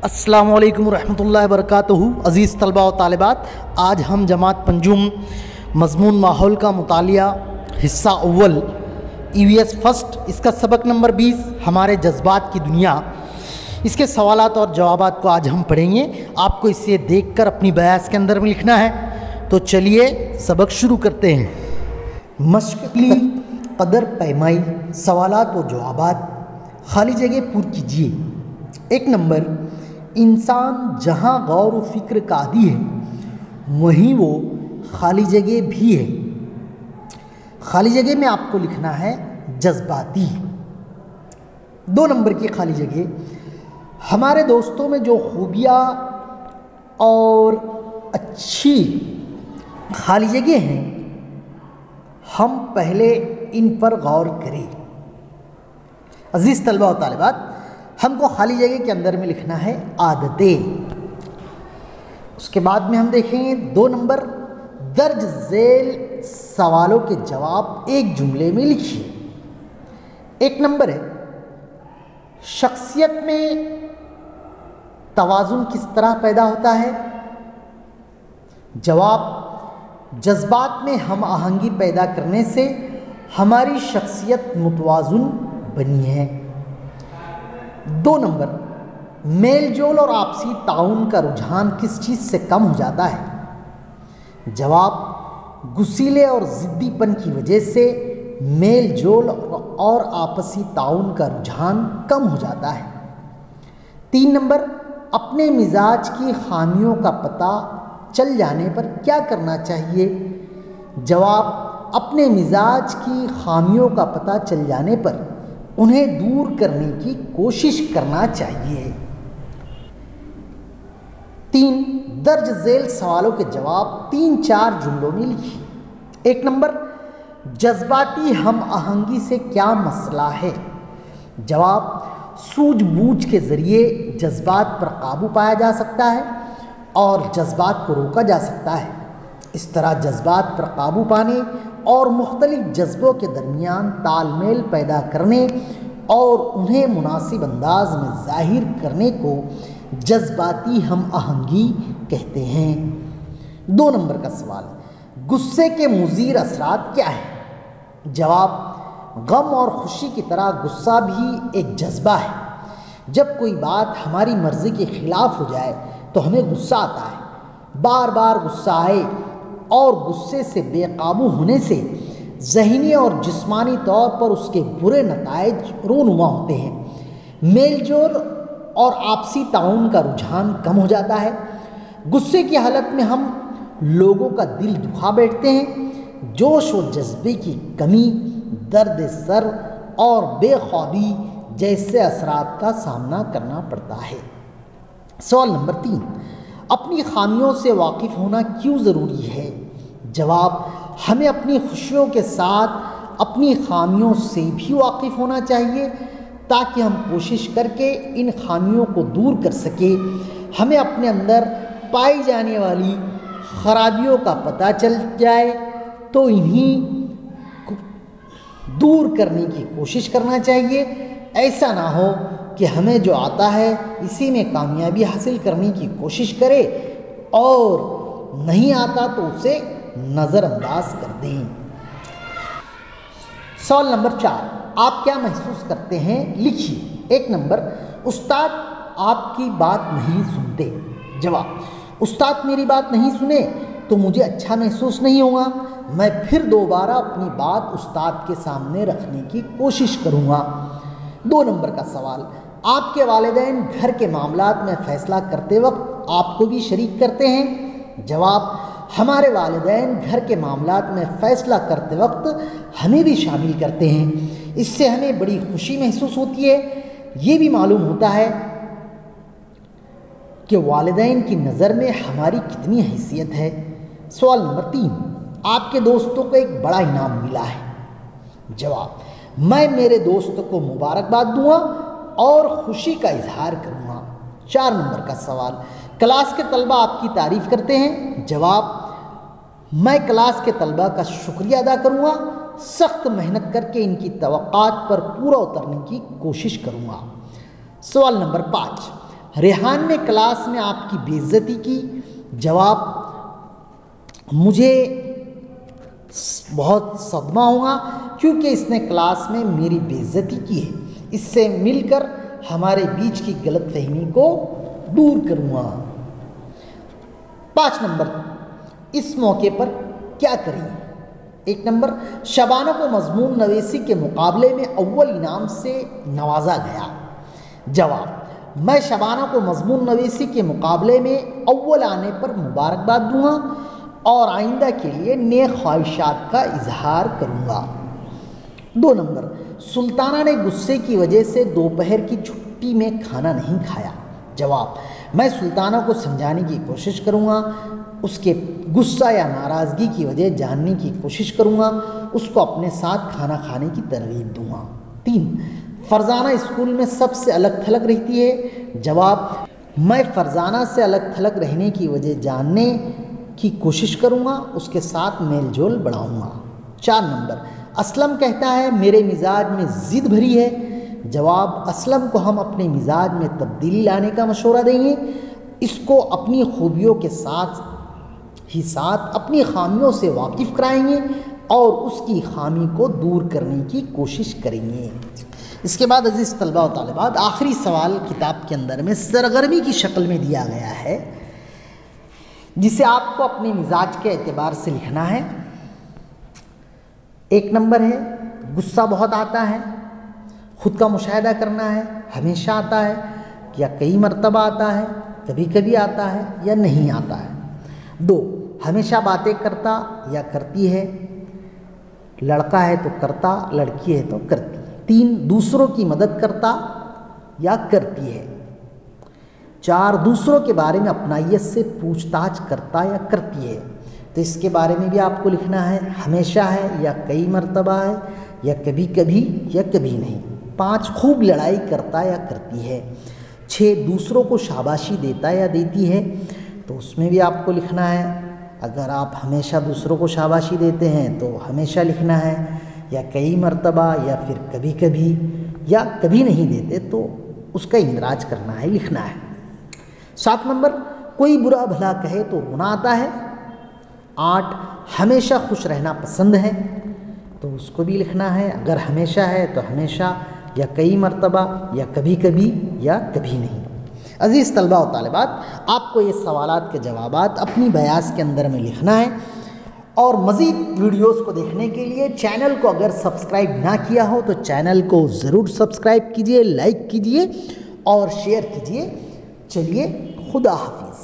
अस्सलामुअलैकुम रहमतुल्लाहि वबरकातुहू। अज़ीज़ तलबा व तालिबात, आज हम जमात पंजुम मज़मून माहौल का मुतालिया हिस्सा अव्वल EVS फर्स्ट, इसका सबक नंबर 20 हमारे जज्बात की दुनिया, इसके सवालात और जवाबात को आज हम पढ़ेंगे। आपको इसे देखकर अपनी बयास के अंदर में लिखना है। तो चलिए सबक शुरू करते हैं। मशक़ली कदर पैमाई, सवालात व जवाबात, खाली जगह पूर कीजिए। 1 नंबर, इंसान जहाँ गौर व फिक्र का आदी है वहीं वो खाली जगह भी है। खाली जगह में आपको लिखना है जज्बाती। 2 नंबर की खाली जगह, हमारे दोस्तों में जो खूबियाँ और अच्छी खाली जगह हैं, हम पहले इन पर गौर करें। अजीज़ तलबा व तालिबात, हमको खाली जगह के अंदर में लिखना है आदतें। उसके बाद में हम देखेंगे 2 नंबर, दर्ज झेल सवालों के जवाब एक जुमले में लिखिए। 1 नंबर है, शख्सियत में तवाज़ुन किस तरह पैदा होता है? जवाब, जज्बात में हम आहंगी पैदा करने से हमारी शख्सियत मुतवाज़ुन बनी है। 2 नंबर, मेल जोल और आपसी ताउन का रुझान किस चीज़ से कम हो जाता है? जवाब, गुस्सीले और ज़िद्दीपन की वजह से मेल जोल और आपसी ताउन का रुझान कम हो जाता है। 3 नंबर, अपने मिजाज की खामियों का पता चल जाने पर क्या करना चाहिए? जवाब, अपने मिजाज की खामियों का पता चल जाने पर उन्हें दूर करने की कोशिश करना चाहिए। 3, दर्ज झेल सवालों के जवाब 3-4 जुमलों में लिखिए। 1 नंबर, जज्बाती हम आहंगी से क्या मसला है? जवाब, सूझबूझ के ज़रिए जज्बात पर काबू पाया जा सकता है और जज्बात को रोका जा सकता है। इस तरह जज्बात पर काबू पाने और मुख्तलिफ जज्बों के दरमियान तालमेल पैदा करने और उन्हें मुनासिब अंदाज में ज़ाहिर करने को जज्बाती हम आहंगी कहते हैं। 2 नंबर का सवाल, गुस्से के मुज़ीर असरात क्या है? जवाब, गम और खुशी की तरह गुस्सा भी एक जज्बा है। जब कोई बात हमारी मर्ज़ी के ख़िलाफ़ हो जाए तो हमें गुस्सा आता है। बार बार गुस्सा आए और गुस्से से बेकाबू होने से ज़हनी और जिस्मानी तौर पर उसके बुरे नताइज रोनुमा होते हैं। मेलजोल और आपसी ताउन का रुझान कम हो जाता है। गुस्से की हालत में हम लोगों का दिल दुखा बैठते हैं। जोश व जज्बे की कमी, दर्द सर और बेख्वाबी जैसे असरात का सामना करना पड़ता है। सवाल नंबर 3, अपनी खामियों से वाकिफ़ होना क्यों ज़रूरी है? जवाब, हमें अपनी खुशियों के साथ अपनी खामियों से भी वाकिफ़ होना चाहिए ताकि हम कोशिश करके इन खामियों को दूर कर सके। हमें अपने अंदर पाई जाने वाली खराबियों का पता चल जाए तो इन्हीं को दूर करने की कोशिश करना चाहिए। ऐसा ना हो कि हमें जो आता है इसी में कामयाबी हासिल करने की कोशिश करे और नहीं आता तो उसे नज़रअंदाज कर दें। सवाल नंबर 4, आप क्या महसूस करते हैं? लिखिए। 1 नंबर, उस्ताद आपकी बात नहीं सुनते। जवाब, उस्ताद मेरी बात नहीं सुने तो मुझे अच्छा महसूस नहीं होगा। मैं फिर दोबारा अपनी बात उस्ताद के सामने रखने की कोशिश करूँगा। 2 नंबर का सवाल, आपके वालिदैन घर के मामलात में फ़ैसला करते वक्त आपको भी शरीक करते हैं? जवाब, हमारे वालिदैन घर के मामलात में फ़ैसला करते वक्त हमें भी शामिल करते हैं। इससे हमें बड़ी खुशी महसूस होती है। ये भी मालूम होता है कि वालिदैन की नज़र में हमारी कितनी हैसियत है। सवाल नंबर 3, आपके दोस्तों को एक बड़ा इनाम मिला है। जवाब, मैं मेरे दोस्त को मुबारकबाद दूंगा और खुशी का इजहार करूंगा। 4 नंबर का सवाल, क्लास के तलबा आपकी तारीफ़ करते हैं? जवाब, मैं क्लास के तलबा का शुक्रिया अदा करूंगा, सख्त मेहनत करके इनकी तवक्कात पर पूरा उतरने की कोशिश करूंगा। सवाल नंबर 5, रेहान ने क्लास में आपकी बेइज्जती की। जवाब, मुझे बहुत सदमा हुआ क्योंकि इसने क्लास में मेरी बेइज्जती की है। इससे मिलकर हमारे बीच की गलतफहमी को दूर करूँगा। 5 नंबर, इस मौके पर क्या करें। 1 नंबर, शबाना को मजमून नवेसी के मुकाबले में अव्वल इनाम से नवाजा गया। जवाब, मैं शबाना को मजमून नवेसी के मुकाबले में अव्वल आने पर मुबारकबाद दूंगा और आइंदा के लिए नेक ख्वाहिशात का इजहार करूंगा। 2 नंबर, सुल्ताना ने गुस्से की वजह से दोपहर की छुट्टी में खाना नहीं खाया। जवाब, मैं सुल्ताना को समझाने की कोशिश करूंगा, उसके गुस्सा या नाराज़गी की वजह जानने की कोशिश करूंगा, उसको अपने साथ खाना खाने की तरगीब दूंगा। 3, फरजाना स्कूल में सबसे अलग थलग रहती है। जवाब, मैं फरजाना से अलग थलग रहने की वजह जानने की कोशिश करूंगा, उसके साथ मेल जोल बढ़ाऊंगा। 4 नंबर, असलम कहता है मेरे मिजाज में ज़िद भरी है। जवाब, असलम को हम अपने मिजाज में तब्दीली लाने का मशवरा देंगे, इसको अपनी खूबियों के साथ ही साथ अपनी खामियों से वाकिफ़ कराएंगे और उसकी खामी को दूर करने की कोशिश करेंगे। इसके बाद अजीज़ तलबा व तालिबात, आखिरी सवाल किताब के अंदर में सरगर्मी की शक्ल में दिया गया है, जिसे आपको अपने मिजाज के एतबार से लिखना है। 1 नंबर है, गुस्सा बहुत आता है, खुद का मुशाहिदा करना है, हमेशा आता है या कई मरतबा आता है, कभी कभी आता है या नहीं आता है। 2, हमेशा बातें करता या करती है, लड़का है तो करता, लड़की है तो करती। 3, दूसरों की मदद करता या करती है। 4, दूसरों के बारे में अपनाइयत से पूछताछ करता या करती है। तो इसके बारे में भी आपको लिखना है, हमेशा है या कई मरतबा है या कभी कभी या कभी नहीं। 5, खूब लड़ाई करता या करती है। 6, दूसरों को शाबाशी देता या देती है। तो उसमें भी आपको लिखना है, अगर आप हमेशा दूसरों को शाबाशी देते हैं तो हमेशा लिखना है, या कई मरतबा या फिर कभी कभी या कभी नहीं देते तो उसका इंदराज करना है, लिखना है। 7 नंबर, कोई बुरा भला कहे तो रोना आता है। 8, हमेशा खुश रहना पसंद है, तो उसको भी लिखना है, अगर हमेशा है तो हमेशा या कई मरतबा या कभी कभी या कभी नहीं। अज़ीज़ तलबा व तालिबात, आपको ये सवालात के जवाबात अपनी बयास के अंदर में लिखना है और मज़ीद वीडियोस को देखने के लिए चैनल को अगर सब्सक्राइब ना किया हो तो चैनल को ज़रूर सब्सक्राइब कीजिए, लाइक कीजिए और शेयर कीजिए। चलिए, खुदा हाफिज़।